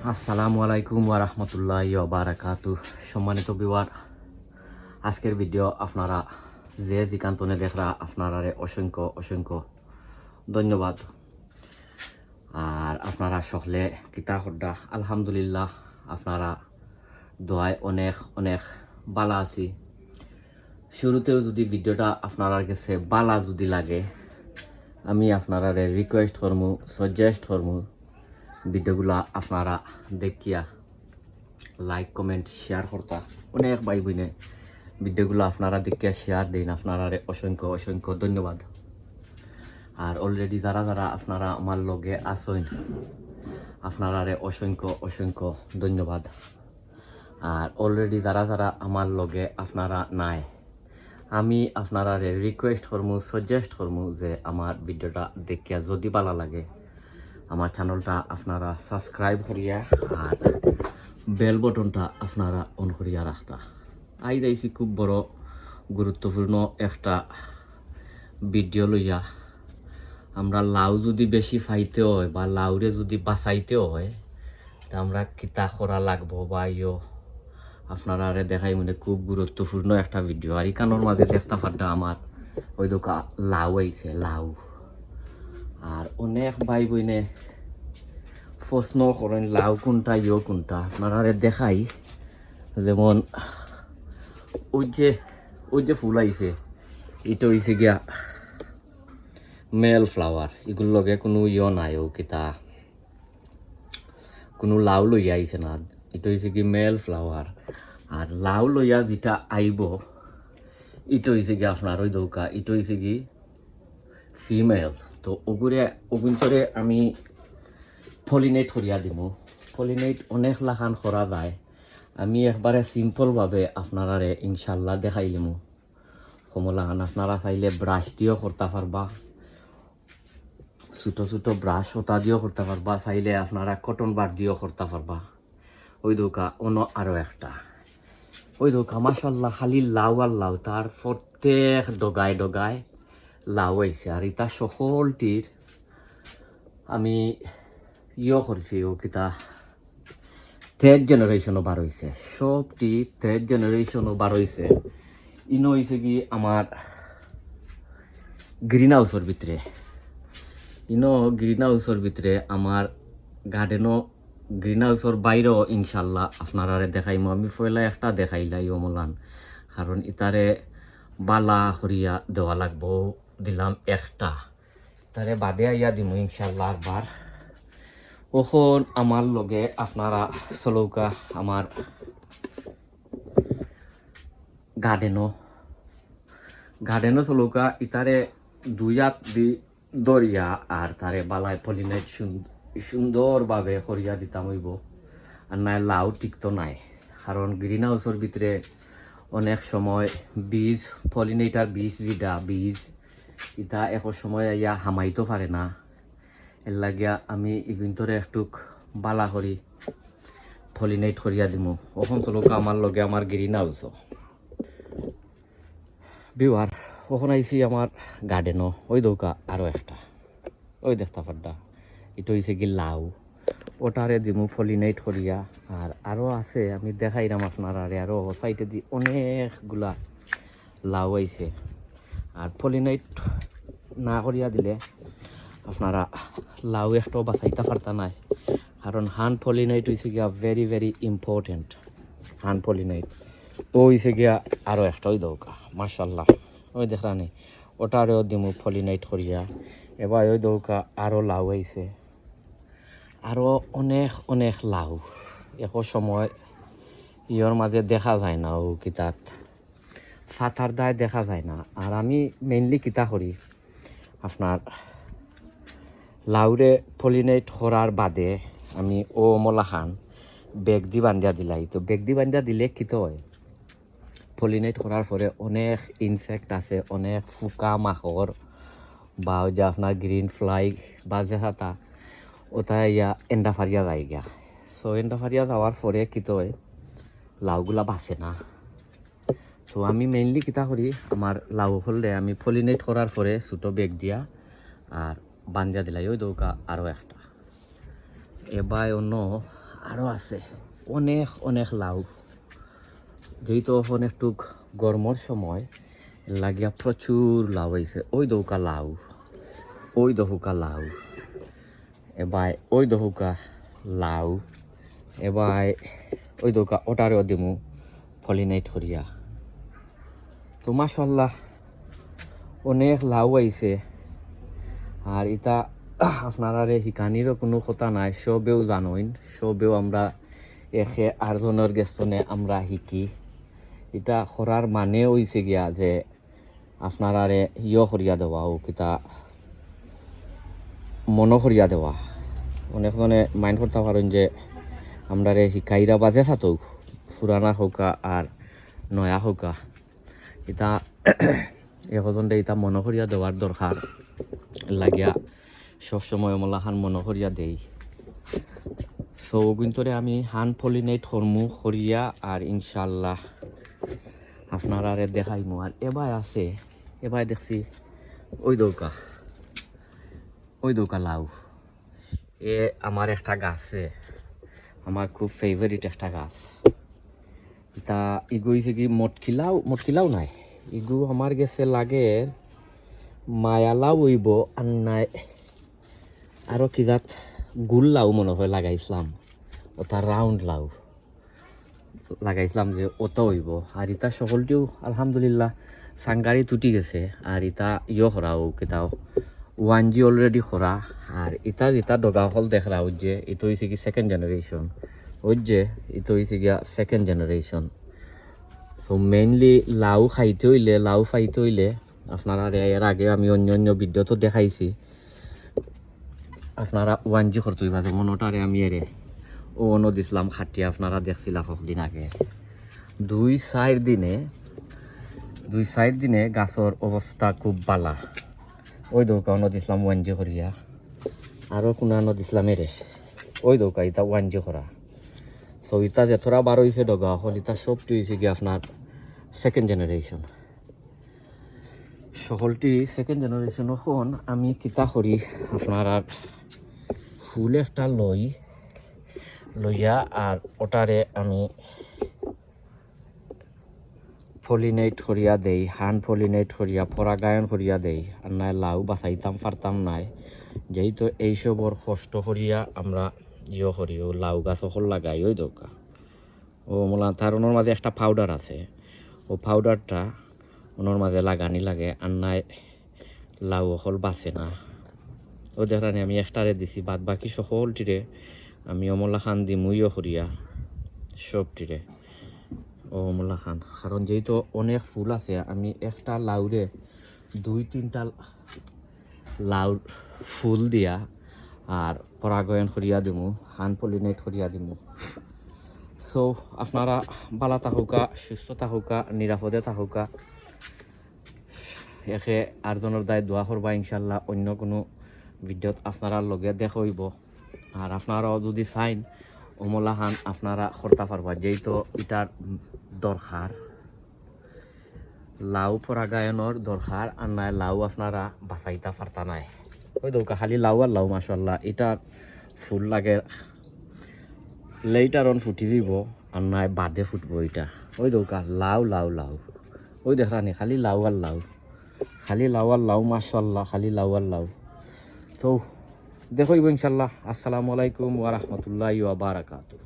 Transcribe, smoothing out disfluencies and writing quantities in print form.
আসসালামু আলাইকুম ওয়া রাহমাতুল্লাহি ওয়া বারাকাতুহু। সম্মানিত ভিউয়ার, আজকের ভিডিও আপনারা যে যেখানে দেখরা আপনারা অসংখ্য অসংখ্য ধন্যবাদ। আর আপনারা সকলে কিতা করডা আলহামদুলিল্লাহ, আপনারা দোয়ায় অনেক অনেক বালা আছি। শুরুতেও যদি ভিডিওটা আপনার কাছে বালা যদি লাগে, আমি আপনারা রিকোয়েস্ট করমু, সাজেস্ট করমু ভিডিওগুলা আপনারা দেখিয়া লাইক কমেন্ট শেয়ার করতা। অনেক ভাই বোনে ভিডিওগুলো আপনারা দেখিয়া শেয়ার দিন, আপনারা অসংখ্য অসংখ্য ধন্যবাদ। আর অলরেডি যারা যারা আপনারা আমার লগে আসেন, আপনারা অসংখ্য অসংখ্য ধন্যবাদ। আর অলরেডি যারা যারা আমার লগে আপনারা নাই, আমি আপনারা রিকোয়েস্ট করমু, সাজেস্ট করমু যে আমার ভিডিওটা দেখিয়া যদি ভালো লাগে আমার চ্যানেলটা আপনারা সাবস্ক্রাইব করিয়া আর বেল বটনটা আপনারা অন করিয়া রাখতা। আই যাইছি খুব বড় গুরুত্বপূর্ণ একটা ভিডিও লইয়া। আমরা লাউ যদি বেশি ফাইতে হয় বা লাউরে যদি বাঁচাইতে হয়, তা আমরা কিতা করা লাগবো বা ইয়ো আপনারা দেখাই মানে খুব গুরুত্বপূর্ণ একটা ভিডিও। আর ইকানোর মাঝে দেখতে পারটা আমার ওই দোকা লাউ আইছে, লাউ। আর অনেক ভাই বইনে প্রশ্ন করেন লাউ কোনটা ইয়ো কোনটা, আপনারা দেখাই। যেমন ওই যে ফুল আইছে, এটা হইছে গিয়া মেল ফ্লাওয়ার। এগুলোর লগে কোনো ইয় নাই, ও কিতা কোনো লাউ লইয়া আইছে না। এটা হইছে কি মেল ফ্লাওয়ার। আর লাউ লইয়া যেটা আইব এটা হইছে কি আপনার ওই দৌকা, এটা হইছে কি ফিমেল। তো ওগুরে আমি পলিনেট করিয়া দিব। পলিনেট অনেক লাখান করা যায়, আমি একবারে সিম্পলভাবে আপনারা ইনশাল্লাহ দেখাইলিমু। কমলাখান আপনারা চাইলে ব্রাশ দিয়েও করতে পারবা, ছোটো ছোটো ব্রাশ ওটা দিয়েও করতে পারবা, চাইলে আপনারা কটন বার দিয়েও করতে পারবা। ওই দৌকা অন্য আরও একটা ওই দৌকা মাশাল্লাহ খালি লাউ আর লাউ, তার প্রত্যেক ডগায় ডগায় লাউ আইছে। আর ইটা সকলটির আমি করছি, ও কিতা থার্ড জেনারেশনও বার হয়েছে, সবটি থার্ড জেনারেশনও বার হয়েছে। ইনো হয়েছে কি আমার গ্রিন হাউসের ভিতরে, গ্রিন হাউসের ভিতরে আমার গার্ডেনও, গ্রিন হাউসের বাইরেও ইনশাল্লাহ আপনারা দেখাইমু। আমি পয়লা একটা দেখাইলাই অমলান, কারণ ইতারে বালা করিয়া দেওয়া লাগবো। দিলাম একটা, তারে বাদে আইয়া দিমু ইনশাল্লাহ একবার। ওখন আমার লগে আপনারা চলৌকা আমার গার্ডেনও চলৌকা। ইতারে দুই হাত দি দরিয়া আর তারে বালায় পলিনেট সুন্দরভাবে করিয়া দিতাম হইব। আর নাই লাউ টিকতো নাই, কারণ গ্রিন হাউসের ভিতরে অনেক সময় বীজ, পলিনেটার বীজ যেটা বীজ ইটা এক সময় ইয়া হামাইতে পারে না। এর লাগিয়া আমি ইগুন্তরে একটু বালা করি পলিনেট করিয়া দিমু। ওখন চলুকা আমার লগে আমার গ্রিন হাউস বিওয়ার। ওখন আইসি আমার গার্ডেনও, ওই দৌকা আরও একটা, ওই দেখতে পাড্ডা এটা হয়েছে কি লাউ, ওটারে দিমু পলিনেট করিয়া। আর আরও আছে, আমি দেখাইলাম আপনারা আরও সাইডে দি অনেকগুলা লাউ আইছে। আর পলিনেট না করিয়া দিলে আপনারা লাউ একটাও বাঁচাইতে পারতা নাই, কারণ হ্যান্ড পলিনেট হয়েছে গিয়া very very important. Hand pollinate ও হয়েছে গিয়া আরও একটা, ওই দৌকা মার্শাল্লাহ, ওই দেখা নেই ওটারেও দিমু পলিনেট করিয়া। এবার ওই দৌকা আরও লাউ আইছে, আরও অনেক অনেক লাউ। এক সময় ইয়র মাঝে দেখা যায় না, ও কিতাত ফাতার দায় দেখা যায় না। আর আমি মেইনলি কিতা করি, আপনার লাউরে পলিনেট করার বাদে আমি ও মলাখান বেগ দি বান্ধিয়া দিলাই। তো বেগ দি বান্ধিয়া দিলে কিতো হয়, পলিনেট করার পরে অনেক ইনসেক্ট আছে, অনেক ফুকা মাকড় বা ওই যে আপনার গ্রিন ফ্লাই বা যে হাতা ওটা ইয়া এন্ডা ফারিয়া যায় গিয়া। সো এন্ডা ফারিয়া যাওয়ার পরে কিতো হয়, লাউগুলা বাঁচে না। তো আমি মেইনলি কিতা করি, আমার লাউ হলে আমি পলিনেট করার পরে ছোটো বেগ দিয়া আর বান্ধিয়া দিলাই। ওই দৌকা আরও একটা। এবার অন্য আরও আছে অনেক অনেক লাউ, যেহেতু এখন একটু গরমের সময় লাগিয়া প্রচুর লাউ হয়েছে। ওই দৌকা লাউ, ওই দহুকা লাউ, এবার ওই দহুকা লাউ, এবার ওই দৌকা ওটারেও দিমু পলিনেট করিয়া। তো মাশাল্লাহ অনেক লাউ আইছে। আর এটা আপনারা শিকানিরও কোনো কথা নাই, সবেও জানোইন, সবেও আমরা একে আরেকজনের গেস্তনে আমরা শিকি। এটা করার মানে হয়েছে গিয়া যে আপনারা করিয়া দেওয়া ও কিতা মনো করিয়া দেওয়া। অনেকজনে মাইন্ড করতে পারেন যে আমরা শিকাইরা বাজে থাকো, পুরানা হোকা আর নয়া হোকা, এটা একজনটা এটা মনো করিয়া দেওয়ার দরকার লাগিয়া সবসময় মলাহান মনো করিয়া দেই। সো কিন্তু আমি হান পলিনেট করমু করিয়া আর ইনশাল্লাহ আপনারা দেখাইমু। আর এবার আছে, এবার দেখছি ওই দৌকা লাউ। এ আমার একটা গাছে, আমার খুব ফেভারিট একটা গাছ। তা ইগু হয়েছে কি মটকিলাও নাই, ইগু আমার গেছে লাগে মায়ালাও হইব আর নাই আরও কি জাত গুল লাউ মনে হয় লাগাইছিলাম, ওটা রাউন্ড লাউ লাগাইছিলাম যে অত হইব। আর ইটা সকলটিও আলহামদুলিল্লাহ সাংগারি টুটি গেছে। আর ইটা করাও কেটাও 1G অলরেডি করা। আর ইটা যেটা ডগা হল দেখরা ওই যে এটা হয়েছে কি সেকেন্ড জেনারেশন, ওই যে এটা হয়েছে গিয়া সেকেন্ড জেনারেশন। সো মেইনলি লাউ খাইতে হইলে, লাউ ফাইতে হইলে আপনারা এর আগে আমি অন্য ভিডিও তো দেখাইছি, আপনারা 1G করতে হইবা। যেমন ওটারে আমি এরে অন্য দিছিলাম খাটিয়ে, আপনারা দেখছিলাম কতদিন আগে। 2-4 দিনে গাছর অবস্থা খুব বালা। ওই দৌকা অন্য দিছিলাম 1G করিয়া, আরও কোনো অন্য দিছিলাম এরে ওই দৌকা ইটা 1G করা। সো ইটা যে থোড়া বার হয়েছে ডগা হল, ইটা সবটি হয়েছে কি আপনার সেকেন্ড জেনারেশন। সকলটি সেকেন্ড জেনারেশন। এখন আমি কিতা করি, আপনার ফুল একটা লইয়া আর ওটারে আমি পলিনেট করিয়া দেই, হান পলিনেট করিয়া পরাগায়ন করিয়া দেই। আর নাই লাউ বাঁচাইতাম পারতাম নাই, যেহেতু এইসবর কষ্ট করিয়া আমরা করি। ও লাউ গাছ সকল লাগাই ওই দরকার। ও মোলা তার ওনার মাঝে একটা পাউডার আছে, ও পাউডারটা ওনার মাঝে লাগানি লাগে। আর নাই লাউ সকল বাঁচে না। ও দেখানি আমি একটারে দিছি, বাদ বাকি সকলটিরে আমি অমলা খান দিমুইও করিয়া সবটিরে ও অমলা খান। কারণ যেহেতু অনেক ফুল আছে, আমি একটা লাউরে 2-3টা লাউ ফুল দিয়া আর পরাগায়ন করিয়া দিমু, হান পলিনেট করিয়া দিমু। সো আপনারা ভালো থাকুকা, সুস্থ থাকুকা, নিরাপদে থাকুকা। একে আরজনের দায় দোয়া করবা ইনশাল্লাহ। অন্য কোনো ভিডিওত আপনারা লগে দেখা হইব। আর আপনারাও যদি চাইন অমলাহান আপনারা করতে পারবা, যেহেতু এটার দরকার লাউ পরাগায়নের দরকার। আর নাই লাউ আপনারা বাঁচাইতে পারতা নাই। ওই দৌকা খালি লাউ আর লাউ মাশাল্লাহ। এটার ফুল লাগে লেইটার অন ফুটি দিব, আর নাই বাদে ফুটবো এটা। ওই দৌকা লাউ লাউ লাউ, ওই দেখানি খালি লাউ আর লাউ, খালি লাউ আর লাউ মাশাল্লাহ, খালি লাউ আর লাউ। তো দেখো ইনশাল্লাহ। আসসালামু আলাইকুম ওয়া রাহমাতুল্লাহি ওয়া বারাকাতুহু।